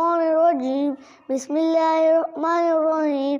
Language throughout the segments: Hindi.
Bismillahirrahmanirrahim. Bismillahirrahmanirrahim.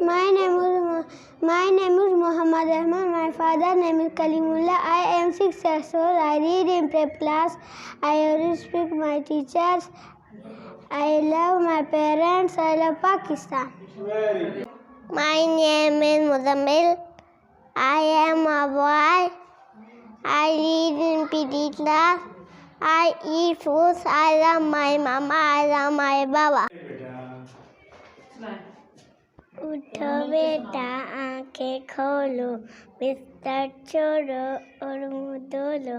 My name is Muhammad Rahman. My father name is Kalimullah. I am 6 years old. I read in prep class. I respect my teachers. I love my parents. I love Pakistan. My name is Muzammil. I am a boy. I read in PD class. I eat fruits. I love my mama. I love my baba. उठो बेटा आंखें खोलो बिस्तर छोड़ो और मुँह धो लो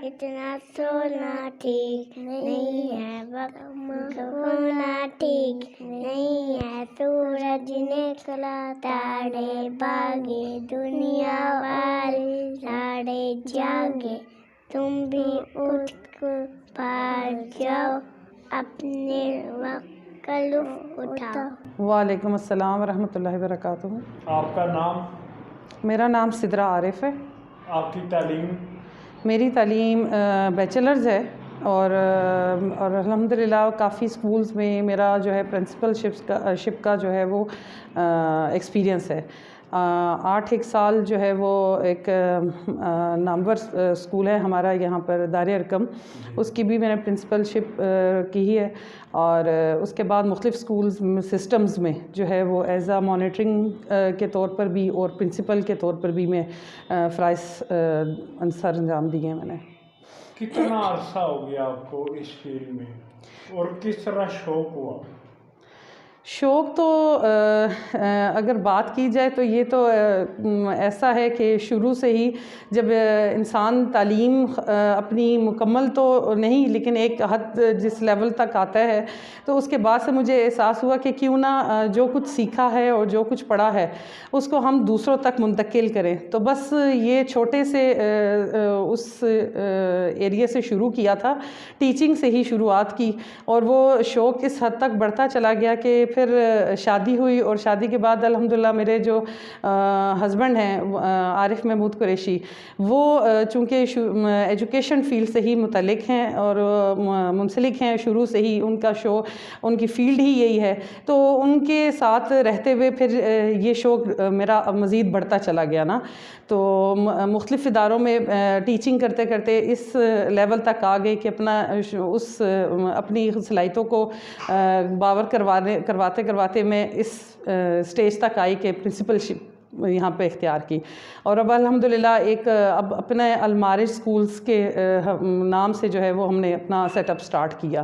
इतना सोना ठीक नहीं है वक्त होना ठीक नहीं है सूरज निकला तारे भागे दुनिया वाले सारे जागे तुम भी उठ कर बाहर जाओ अपने वक्त वालेकुम अस्सलाम रहमतुल्लाहि वबरकातुहू। आपका नाम? मेरा नाम सिद्रा आरिफ है। आपकी तालीम? मेरी तालीम बैचलर्स है और अल्हम्दुलिल्लाह काफ़ी स्कूल्स में मेरा जो है प्रिंसिपलशिप का जो है वो एक्सपीरियंस है। 8 साल जो है वो एक नामवर स्कूल है हमारा यहाँ पर दार अरकम, उसकी भी मैंने प्रिंसिपलशिप की ही है और उसके बाद मुख्तलिफ़ स्कूल्स सिस्टम्स में जो है वो एज़ आ मॉनिटरिंग के तौर पर भी और प्रिंसिपल के तौर पर भी मैं फ़राइज़ सर अंजाम दिए हैं मैंने। कितना अरसा हो गया आपको इस फील्ड में और किस तरह शौक़ हुआ? शौक़ तो अगर बात की जाए तो ये तो ऐसा है कि शुरू से ही जब इंसान तालीम अपनी मुकम्मल तो नहीं लेकिन एक हद जिस लेवल तक आता है तो उसके बाद से मुझे एहसास हुआ कि क्यों ना जो कुछ सीखा है और जो कुछ पढ़ा है उसको हम दूसरों तक मुंतकिल करें। तो बस ये छोटे से उस एरिया से शुरू किया था, टीचिंग से ही शुरुआत की और वो शौक़ इस हद तक बढ़ता चला गया कि फिर शादी हुई और शादी के बाद अल्हम्दुलिल्लाह मेरे जो हस्बैंड हैं आरिफ महमूद कुरैशी, वो चूँकि एजुकेशन फील्ड से ही मुतल्लिक हैं और मुंसलिक हैं, शुरू से ही उनकी फ़ील्ड ही यही है, तो उनके साथ रहते हुए फिर ये शौक़ मेरा मज़ीद बढ़ता चला गया ना। तो मुख्तलिफ़ इदारों में टीचिंग करते करते इस लेवल तक आ गए कि अपनी सलाहियतों को बावर करवाते करवाते मैं इस स्टेज तक आई कि प्रिंसिपलशिप यहाँ पे इख्तियार की और अब अल्हम्दुलिल्लाह अब अपने अलमारिज स्कूल्स के नाम से जो है वो हमने अपना सेटअप स्टार्ट किया।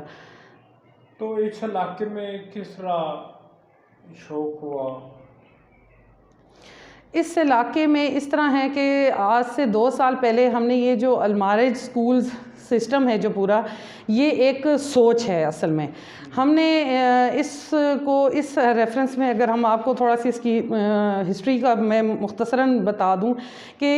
तो इस इलाके में किस तरह शौक़ हुआ? इस इलाके में इस तरह है कि आज से 2 साल पहले हमने ये जो अलमारिज स्कूल्स सिस्टम है जो पूरा, ये एक सोच है असल में। हमने इसको इस रेफरेंस में अगर हम आपको थोड़ा सी इसकी हिस्ट्री का मैं मुख्तसरन बता दूं कि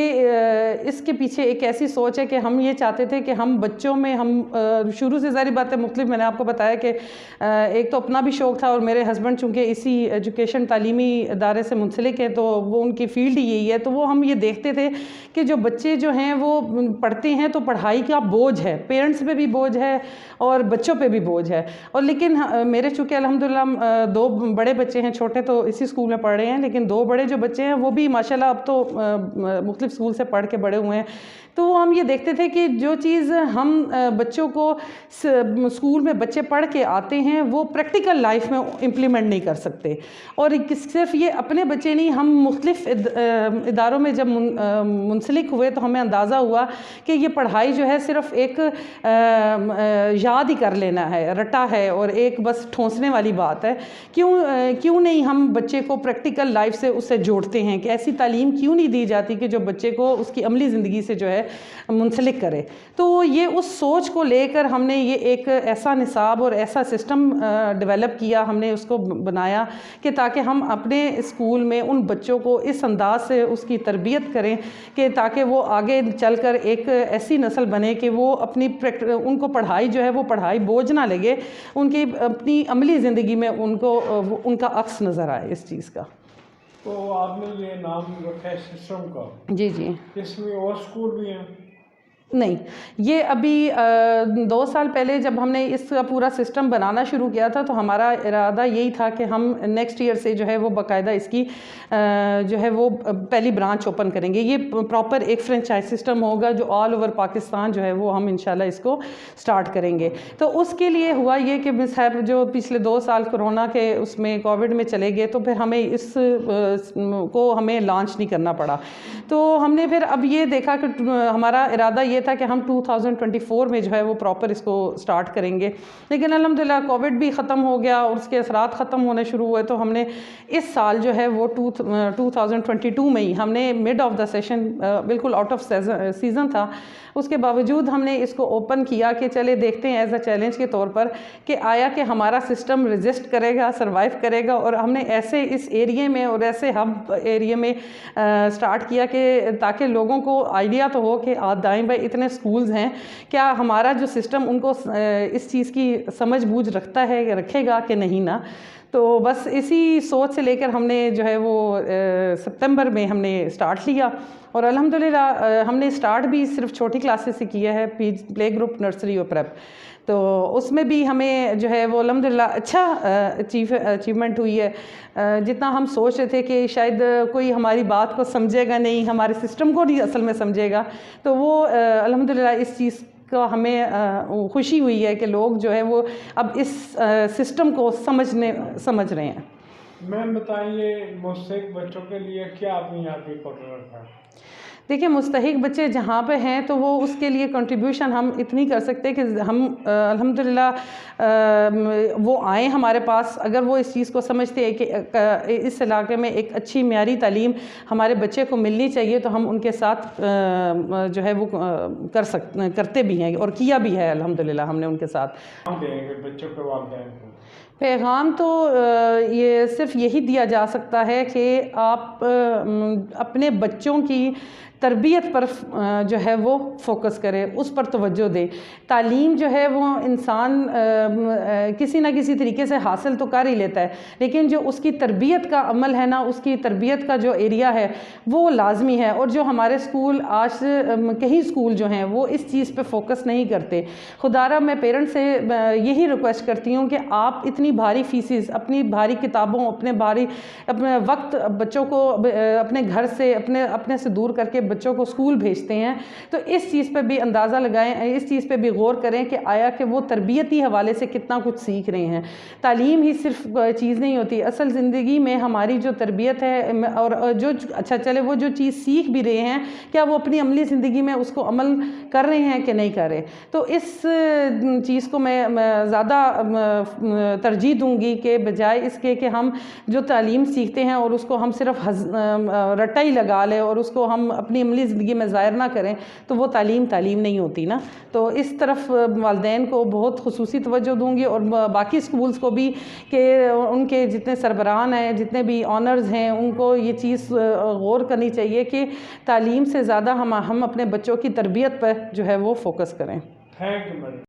इसके पीछे एक ऐसी सोच है कि हम ये चाहते थे कि हम बच्चों में हम शुरू से ज़ाहिर बात है मुख्तलिफ, मैंने आपको बताया कि एक तो अपना भी शौक़ था और मेरे हस्बैंड चूँकि इसी एजुकेशन तालीमी इदारे से मुंसलिक है तो वो उनकी फ़ील्ड ही यही है, तो वो हम ये देखते थे कि जो बच्चे जो हैं वो पढ़ते हैं तो पढ़ाई का बोझ है, पेरेंट्स पे भी बोझ है और बच्चों पे भी बोझ है। और लेकिन मेरे चूँकि अल्हम्दुलिल्लाह 2 बड़े बच्चे हैं, छोटे तो इसी स्कूल में पढ़ रहे हैं, लेकिन 2 बड़े जो बच्चे हैं वो भी माशाल्लाह अब तो मुख्तलिफ स्कूल से पढ़ के बड़े हुए हैं। तो हम ये देखते थे कि जो चीज़ हम बच्चों को स्कूल में बच्चे पढ़ के आते हैं वो प्रैक्टिकल लाइफ में इम्प्लीमेंट नहीं कर सकते। और सिर्फ ये अपने बच्चे नहीं, हम मुख्तलिफ इदारों में जब मुंसलिक हुए तो हमें अंदाज़ा हुआ कि ये पढ़ाई जो है सिर्फ एक याद ही कर लेना है, रटा है और एक बस ठोंसने वाली बात है। क्यों नहीं हम बच्चे को प्रैक्टिकल लाइफ से उससे जोड़ते हैं कि ऐसी तालीम क्यों नहीं दी जाती कि जो बच्चे को उसकी अमली ज़िंदगी से जो है मुंसलिक करे। तो ये उस सोच को लेकर हमने ये एक ऐसा निसाब और ऐसा सिस्टम डेवलप किया, हमने उसको बनाया कि ताकि हम अपने स्कूल में उन बच्चों को इस अंदाज से उसकी तरबियत करें कि ताकि वो आगे चलकर एक ऐसी नस्ल बने कि वो वो उनको पढ़ाई जो है वो पढ़ाई बोझ ना लगे, उनकी अपनी अमली ज़िंदगी में उनको उनका अक्स नज़र आए इस चीज़ का। तो आपने ये नाम रखा है सिस्टम का, जी जी। इसमें और स्कूल भी हैं? नहीं, ये अभी 2 साल पहले जब हमने इसका पूरा सिस्टम बनाना शुरू किया था तो हमारा इरादा यही था कि हम नेक्स्ट ईयर से जो है वो बाकायदा इसकी जो है वो पहली ब्रांच ओपन करेंगे। ये प्रॉपर एक फ्रेंचाइज सिस्टम होगा जो ऑल ओवर पाकिस्तान जो है वो हम इंशाल्लाह इसको स्टार्ट करेंगे। तो उसके लिए हुआ ये कि मिसहैप जो पिछले 2 साल कोरोना के उसमें कोविड में चले गए, तो फिर हमें इस को हमें लॉन्च नहीं करना पड़ा। तो हमने फिर अब ये देखा कि हमारा इरादा ये था कि हम 2024 में जो है वो प्रॉपर इसको स्टार्ट करेंगे, लेकिन अल्हम्दुलिल्लाह कोविड भी ख़त्म हो गया और उसके असरात ख़त्म होने शुरू हुए। तो हमने इस साल जो है वो 2022 में ही हमने मिड ऑफ द सेशन, बिल्कुल आउट ऑफ सीज़न था, उसके बावजूद हमने इसको ओपन किया कि चले देखते हैं एज अ चैलेंज के तौर पर कि आया कि हमारा सिस्टम रेजिस्ट करेगा, सरवाइव करेगा। और हमने ऐसे इस एरिया में और ऐसे हब एरिया में स्टार्ट किया कि ताकि लोगों को आइडिया तो हो कि दाएं बाएं इतने स्कूल्स हैं, क्या हमारा जो सिस्टम उनको इस चीज़ की समझ बूझ रखेगा कि नहीं ना। तो बस इसी सोच से लेकर हमने जो है वो सितंबर में हमने स्टार्ट लिया और अल्हम्दुलिल्लाह हमने स्टार्ट भी सिर्फ छोटी क्लासेस से किया है, प्ले ग्रुप, नर्सरी और प्रेप। तो उसमें भी हमें जो है वो अल्हम्दुलिल्लाह अच्छा अचीवमेंट हुई है। जितना हम सोच रहे थे कि शायद कोई हमारी बात को समझेगा नहीं, हमारे सिस्टम को नहीं असल में समझेगा, तो वो अल्हम्दुलिल्लाह इस चीज़ को हमें खुशी हुई है कि लोग जो है वो अब इस सिस्टम को समझ रहे हैं। मैम बताइए, मुस्तहिक बच्चों के लिए क्या आपने यहाँ पे कर रखा है? देखिए, मुस्तहिक बच्चे जहाँ पे हैं तो वो उसके लिए कंट्रीब्यूशन हम इतनी कर सकते हैं कि हम अल्हम्दुलिल्लाह वो आए हमारे पास, अगर वो इस चीज़ को समझते हैं कि इस इलाके में एक अच्छी म्यारी तालीम हमारे बच्चे को मिलनी चाहिए, तो हम उनके साथ जो है वो करते भी हैं और किया भी है अल्हम्दुलिल्लाह हमने उनके साथ। हम देंगे बच्चों के वालिदैन को पैगाम तो ये सिर्फ यही दिया जा सकता है कि आप अपने बच्चों की तरबियत पर जो है वो फोकस करें, उस पर तवज्जो दें। तालीम जो है वो इंसान किसी ना किसी तरीके से हासिल तो कर ही लेता है, लेकिन जो उसकी तरबियत का अमल है ना, उसकी तरबियत का जो एरिया है वो लाजमी है। और जो हमारे स्कूल आज कई स्कूल जो हैं वो इस चीज़ पे फोकस नहीं करते। खुदारा मैं पेरेंट्स से यही रिक्वेस्ट करती हूँ कि आप इतनी भारी फीसिस, अपनी भारी किताबों, अपने वक्त बच्चों को अपने घर से अपने से दूर करके बच्चों को स्कूल भेजते हैं, तो इस चीज़ पे भी अंदाज़ा लगाएं, इस चीज़ पे भी गौर करें कि आया कि वो तरबियती हवाले से कितना कुछ सीख रहे हैं। तालीम ही सिर्फ चीज़ नहीं होती, असल ज़िंदगी में हमारी जो तरबियत है और जो अच्छा चले वो जो चीज़ सीख भी रहे हैं, क्या वो अपनी अमली ज़िंदगी में उसको अमल कर रहे हैं कि नहीं कर रहे। तो इस चीज़ को मैं ज़्यादा तरजीह दूँगी कि बजाय इसके कि हम जो तालीम सीखते हैं और उसको हम सिर्फ रट्टा ही लगा लें और उसको हम अपनी अमली ज़िंदगी में ज़ाहिर ना करें, तो वो तालीम नहीं होती ना। तो इस तरफ वालिदैन को बहुत खुसूसी तवज्जो दूँगी और बाकी स्कूल्स को भी कि उनके जितने सरबराहान हैं, जितने भी ऑनर्स हैं, उनको ये चीज़ गौर करनी चाहिए कि तालीम से ज़्यादा हम अपने बच्चों की तरबियत पर जो है वो फोकस करें। Thank you madam.